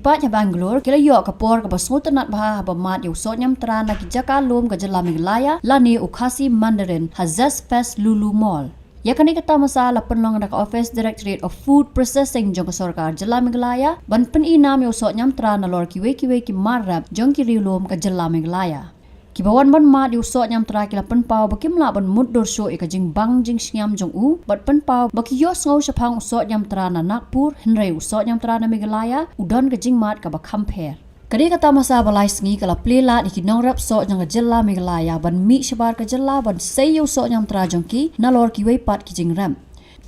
Kipat Bangalore kila yok kapor ka basmutanat bah bamat yu so nyam tra na kijaka lum ka jala Meghalaya lani Ukasi Mandarin Hazas Pes Lulu Mall. Yakani kata masalah penlong dak Office Directorate of Food Processing jong sarkar jala Meghalaya ban peninam yu so nyam tra na lor kiwe ki marab jong ki rilum ka jala Meghalaya. Kibawan ban mat yu so nyam tra kila penpau bakimla ban mudur so ika jing bang jing syam jong u bat penpau bakiyos ngau sapang so nyam tra na Nagpur henrei so nyam tra na Meghalaya udon ka jing mat ka bakamper. Kadi kata masa balai sengi kala plela di kinong rap so nyang jela Meghalaya ban mi shabar ka jela ban sayu so nyam tra jong ki na lor ki wei pat ki jing ram.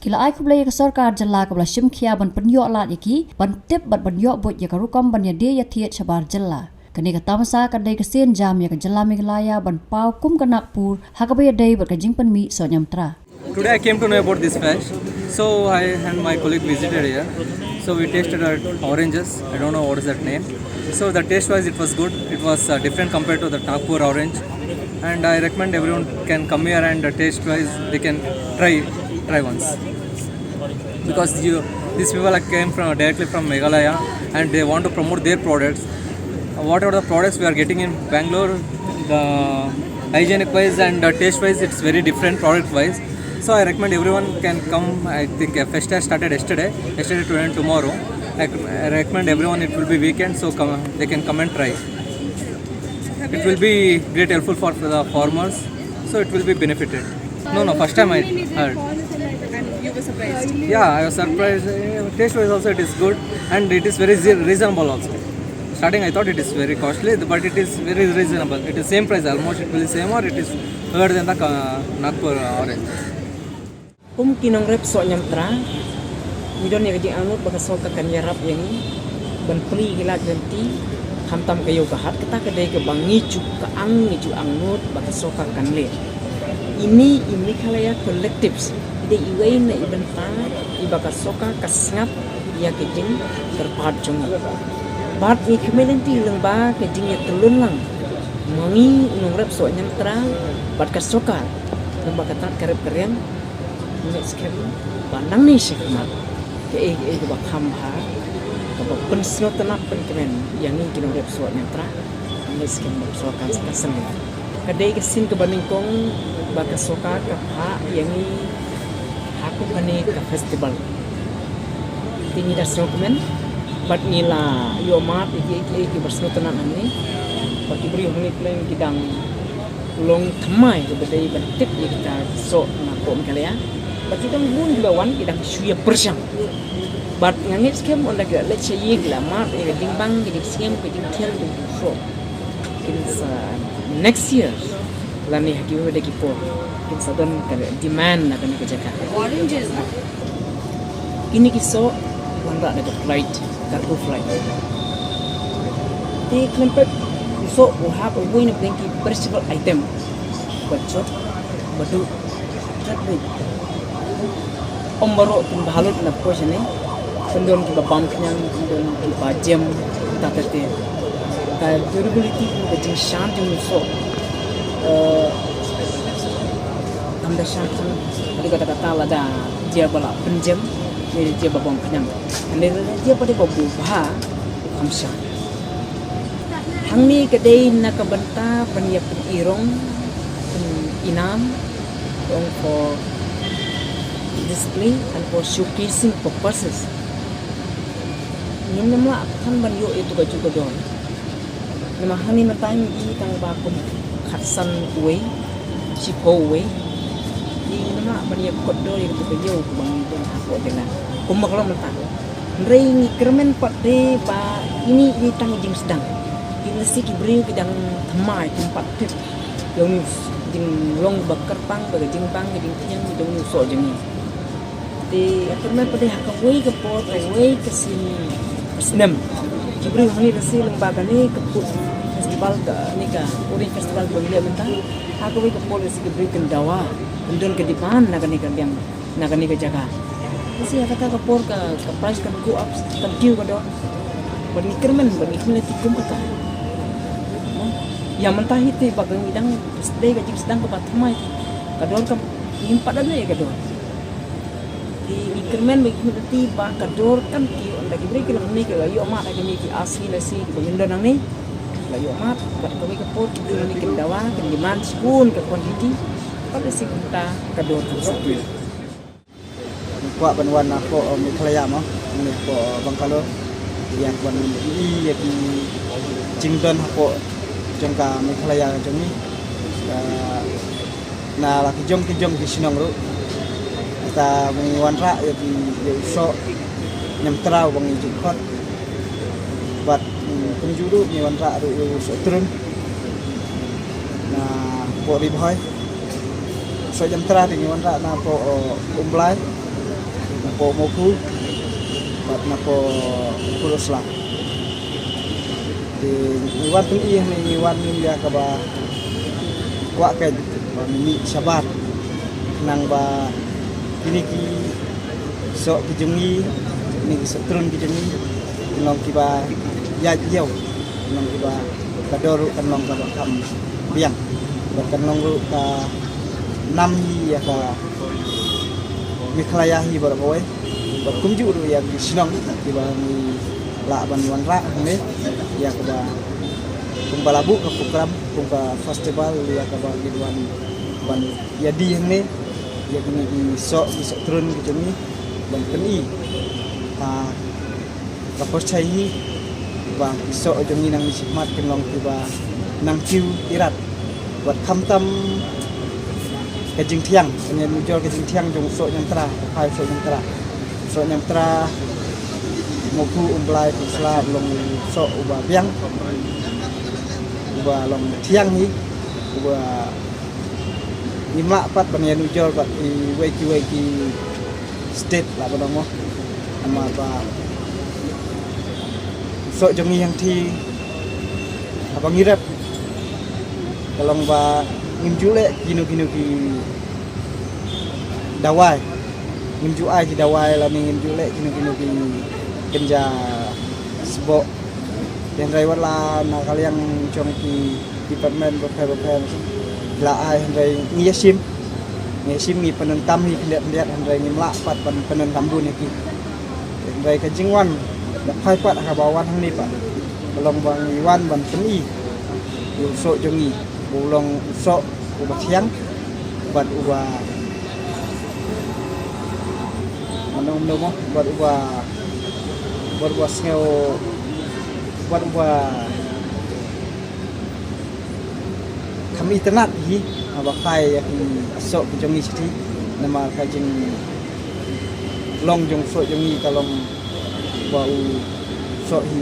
Kila ai kublai ka sarkar jela ka bla shimkhia ban penyo lat iki ban tip bat ban yo bot ya ka rukom ban ya de ya thiet shabar jela. Kani kata masa kadai kesien jam ya ka jala Meghalaya ban pau kum ka Nagpur hakabai dai bat ka jing pan mi so nyam tra. Today I came to know about this fest, so I and my colleague visited here. So we tasted oranges. I don't know what is that name. So the taste wise it was good. It was different compared to the Nagpur orange, and I recommend everyone can come here and taste wise they can try once, because these people came directly from Meghalaya and they want to promote their products. Whatever the products we are getting in Bangalore, the hygienic wise and taste wise, it's very different product wise. So I recommend everyone can come. I think fest has started yesterday to end tomorrow. I recommend everyone. It will be weekend, so they can come and try. It will be great helpful for the farmers, so it will be benefited. No, first time I heard. You were surprised. Yeah, I was surprised. Taste wise also it is good and it is very reasonable also. Starting I thought it is very costly, but it is very reasonable. It is same price almost. It will be same or it is lower than the Nagpur orange. Kinong rep so nyam tra midon ya jing anut baka so ka kanyarap yang ban pri gila ganti hamtam kayo kahat kita kedai ke bangi cu ka angut baka so ka kanle ini kalaya collectives ide iway na ibenta ibaka so ka kasngap ya ke jing terpad jong bat ni community lang ba ke jing ya telun lang mangi nong rep so nyam tra bat ka so ka lang baka tat karep keren next kali bandang ni sekmat ke bakam ha ke pensno tanap penkemen yang ni kino rep so yang tra next kali so kan kasen kadai kesin ke baningkong baka soka ke ha yang ni aku bani ke festival tinggi dah dokumen bat nila yo mat iki bersno tanap ni bagi beri honi plan kidang long thamai ke bedai bentit kita so na kom kalian bagi kita mun lawan kita suya persang bat ngangit skem on daga let's say yigla mar e ding bang di skem ke ding tel du so in next year lani haki we de kipo in sadon ka demand na kan ke jaka Oranges. ini kiso wanda daga flight cargo flight di klempet so we have a win of the perishable item but so badu that Ombaro pun bahalut na po siya ni pendon ki babam kanyang pendon ki bajem tatate ka durability ko ka jing shanti mo so amda shanti ada kata-kata lada dia bala penjem ni dia babam kanyang ande dia pada ko buha kamsa hangni kadai nakabanta paniya irong inam for display and for showcasing purposes. Yung namla kan banyo itu juga don. Nama hani matang i tang ba kum khatsan way, sipo way. Yung namla banyo kodo yung itu banyo bang don ako dela. Kum maklam matang. Rei ni kermen pade ba ini di tang jing sedang. Ini si kibriu kidang thamai tempat tip. Yung jing long bakar pang baga jing bang jing tiang dong so jing ni. Di akhirnya pada hakawai ke pot, hakawai ke sini senam. Kibri hani rasi lembaga ni ke pot festival ke ni ke uri festival bangla mentah. Hakawai ke pot rasi kibri kendawa, kendon ke dipan nak ni ke yang nak ni ke jaga. Rasi kata ke pot ke price kan go up, terdiu ke dong. Bani kermen, bani kumulati kum ke. Yang mentah itu bagang idang sedai ke jing sedang ke batamai. Kadon ke impat ada ya kadon. di kermen bagi mesti ba kador kan ki anda ki beri kelang ni ke yo mat ada ni ki asli lasi ki bengendo nang ni la yo mat ba ko mi ke pot ki ni ke dawa ke demand spoon ke quantity pada si kita kador kan satu kuat bantuan apa mi kelaya mah ni ko bangkalo yang wan i ya ki jingdon apa jangka mi kelaya jong ni na la ki jong ki sinong ru ta wan ra ya ki so nyam trau bang i khot bat penjuru ni wan ra ru so turun na po ri bhai so nyam tra ni wan ra na po umblai po moku bat na po kurusla di wan tu i ni wan ni ya ka ba wa ka ni sabar nang ba ini ki so ki jungi ni ki setrun ki jungi nong ki ba ya jauh nong ki ba kador kan nong ka kam biang kan nong ru ka nam hi ya ka mi khlaya hi bar boy bar kumju ru ya ki sinong ki ba ni la ban wan ra ne ya ka ba kumbalabu ka program kumpa festival ya ka ba gidwan ban ya di ne ya kini isok turun gitu ni dan kini percaya bang isok jongi nang disikmat kenong tiba nang kiu irat buat kamtam kejing tiang hanya muncul kejing tiang jong sok nyantra hai sok nyantra moku umblai pusla long sok ubah biang ubah long tiang ni ubah lima empat banyak nujol buat di weki state lah pada mo nama apa sok jongi yang ti apa ngirap kalau ba ngimjule kinu ki dawai ngimju ai ki dawai lah ngimjule kinu ki kenja sebok dan rewat lah nak kalian jong ki department berapa la ai handai ngiasim mi penentam hi lihat handai ngimla pat penentam bun iki handai ka jingwan da phai pat ka bawan hang ni pak belong bang iwan ban peni yu so jongi bolong so uba tiang bat uba manong no mo bat uba sngeo bat uba kami tenat hi abakai yang sok jongi siti nama kajing long jong sok jongi kalong bau sok hi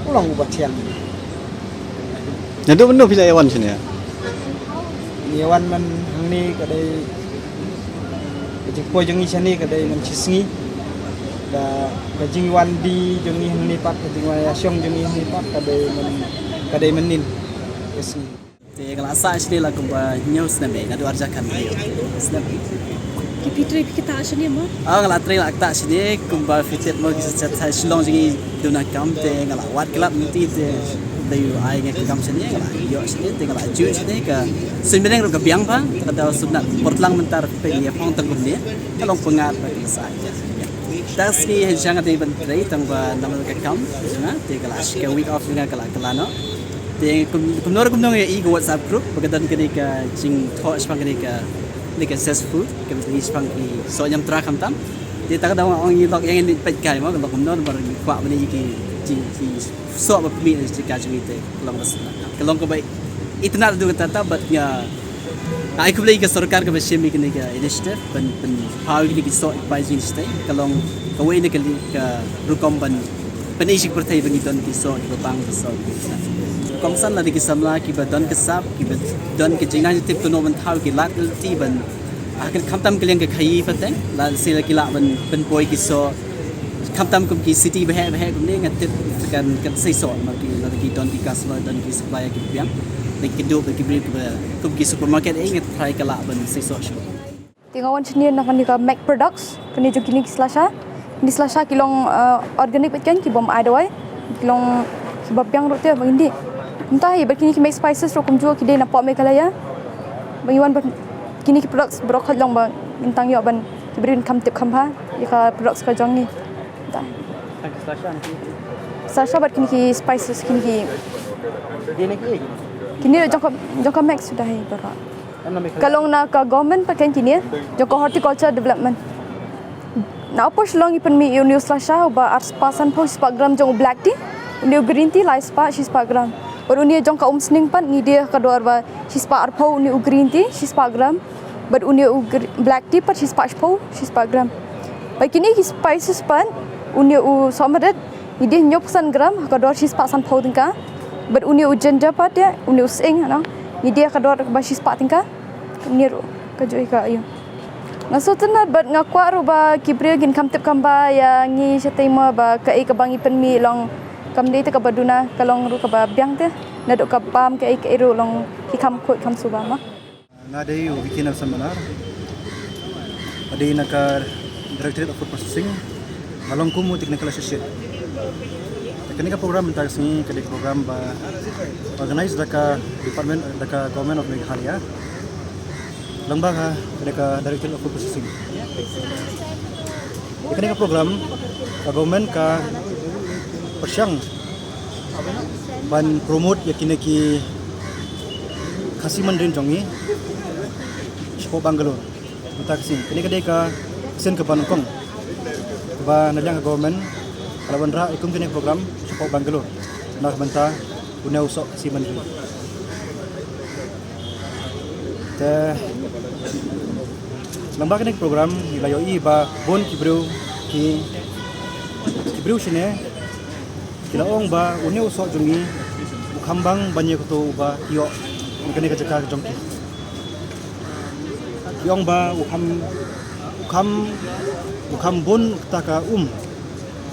ulang ubat tiang Yang tu benar pilih Yawan sini ya? Yawan man hang ni kadai kajing poi jongi sini kadai man cisngi da kajing wan di jongi hang ni pat kajing wan yasyong jongi hang ni pat kadai menin kesni Te kalau asal sini lah kumpa news name, ngadu arjakan dia. Snap. Kita asyik ni mah. Kalau teri lah tak sini kumpa fitet mau kisah saya Shillong jadi dona kam te kalau wat kelab nanti te dayu ai ngek kam sini kalau yo sini te kalau ju sini ke sebenarnya ru ke biang pa kada sunat portlang mentar pe dia phong tengkum ni kalau pengat bagi saya. Tas ni jangan te bentrai tangba nama ke kam sana te kalau ke week off dengan kalau kelano te kumnor kumnong e ego WhatsApp group bagadan kenika jing thok spang kenika nika successful ke bagi spang ki so nyam tra kham tam te tak ada orang log yang ini pet kai mo kalau kumnor bar kwa bani ki ji so ba pmi ni ka jimi te kalau rasna kalau ko bai itna du kata bat ya ai kublai ke sarkar ke bashimi kenika initiative ban how ni ki so pai jin stay kalau kawai ni ke rukom ban penisik pertai bagi don ki so di bang so kongsan lagi kisamla ki badon kesap ki badon ki jingna tip to no ban thau ki lat ti ban akan khamtam kalian ke khai pateng la sila ki la ban poi ki so khamtam kum ki city behe kum ne ngatip kan sei so ma ki lagi don ki customer don ki supplier ki biang ne ki do ki bri kum ki supermarket e ngat try ka la ban sei so Tingawan sini nak ni ka Mac Products kini jo kini Selasa ni Selasa kilong organic petkan ki bom adoi kilong sebab yang rote bangindi entah ibat kini ki make spices ro kumju ki de na pot me kalaya bangiwan kini ki products brokhat long bang intang yo ban beri kam tip kam ha ika products ka jong ni ta Sasha bat kini spices kini jong ka max sudah hai baka kalau na ka government pakai kini jong ka horticulture development na apa shlong ipen mi uniu slasha ba ars pasan po program jong black tea uniu green tea lai spa shis program or uniu jong ka sning pan ni dia ka dor ba shis pa arpo uniu green tea shis program but uniu black tea pat shis pa arpo shis program ba kini ki spices pan uniu somadet ni dia nyok san gram ka dor shis pa san po tingka but uniu ginger pat dia uniu sing no ni dia ka dor ba shis pa tingka niru ka joi ka ayo Nasutna bat ngakwa ro ba kibre gin kam tip kam ba ya ngi setaima ba ka e ka bangi pen mi long kam de te ka baduna kalong ru ka ba byang te na do ka pam ka e ro long ki kam khoi kam suba ma Ngadai bikin seminar. Ada nak Directorate of Food Processing, along kumu technical associate. Teknika program mentar sini ke program ba organize daka department daka government of Meghalaya. Lambang mereka Directorate of Food Processing. Teknika program government ka persyang ban promote yakinaki khasiman rin jongi Shpo Bangalore. Kita kesini. Kini kedai sen ke Banungkong. Ba nalang government kalau bandra ikut kini program Shpo Bangalore. Nak banta punya usok khasiman rin. Lambang kini program ilayoi ba bon kibreu sini kilaong ba unya usok jungi bukhambang banyak tu ba hiyo kini kerja jongki hiong ba ukham bon taka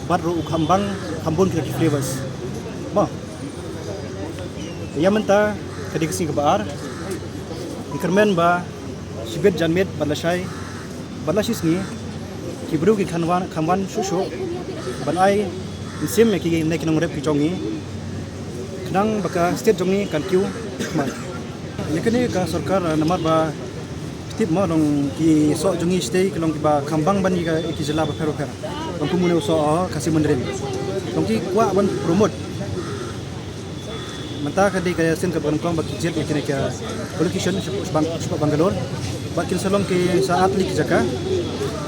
badro ukhambang khambon kira flavors ba ya menta kadi kesing ke baar dikermen ba sibet janmet badlasis ni kibru ki khamwan susu banai sim ki nek nong rep ki jongi knang baka state jongi kan kiu ma yakene ka sarkar namar ba tip ma dong ki so jongi stay kelong ki ba khambang ban ki jela ba phero phera dong kumune so kasi mandren dong ki kwa ban promote manta kadi kaya sen ka Banungkong ba ki jet yakene ka location Shpo Bangalore ba kin salong ki sa atli ki jaka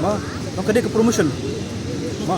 ma dong kadi ka promotion ma